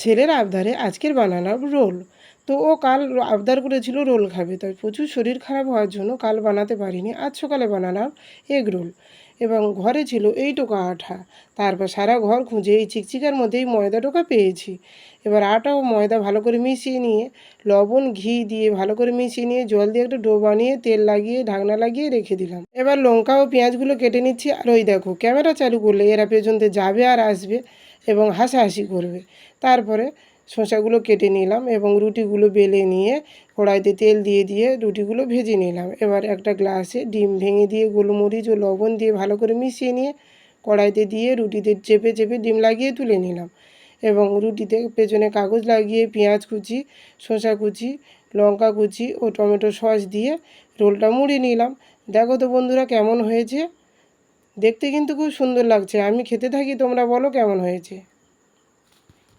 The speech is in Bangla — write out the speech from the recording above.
ছেলের আবদারে আজকের বানালাম রোল। তো ও কাল আবদার করেছিল রোল খাবে, তাই প্রচুর শরীর খারাপ হওয়ার জন্য কাল বানাতে পারিনি। আজ সকালে বানালাম এগ রোল এবং ঘরে ছিল এইটুকু আটা। তারপর সারা ঘর খুঁজে এই চিকচিকার মধ্যেই ময়দা টোকা পেয়েছি। এবার আটা ও ময়দা ভালো করে মিশিয়ে নিয়ে লবণ ঘি দিয়ে ভালো করে মিশিয়ে নিয়ে জল দিয়ে একটা ডো বানিয়ে তেল লাগিয়ে ঢাকনা লাগিয়ে রেখে দিলাম। এবার লঙ্কা ও পেঁয়াজগুলো কেটে নিচ্ছি। আর ওই দেখো, ক্যামেরা চালু করলে এরা পেছন থেকে যাবে আর আসবে এবং হাসাহাসি করবে। তারপরে শসাগুলো কেটে নিলাম এবং রুটিগুলো বেলে নিয়ে কড়াইতে তেল দিয়ে দিয়ে রুটিগুলো ভেজে নিলাম। এবার একটা গ্লাসে ডিম ভেঙে দিয়ে গোলমরিচ ও লবণ দিয়ে ভালো করে মিশিয়ে নিয়ে কড়াইতে দিয়ে রুটিতে চেপে চেপে ডিম লাগিয়ে তুলে নিলাম এবং রুটিতে পেছনে কাগজ লাগিয়ে পেঁয়াজ কুচি, শসা কুচি, লঙ্কা কুচি ও টমেটো সস দিয়ে রোলটা মুড়ে নিলাম। দেখো তো বন্ধুরা কেমন হয়েছে, দেখতে কিন্তু খুব সুন্দর লাগছে। আমি খেতে থাকি, তোমরা বলো কেমন হয়েছে।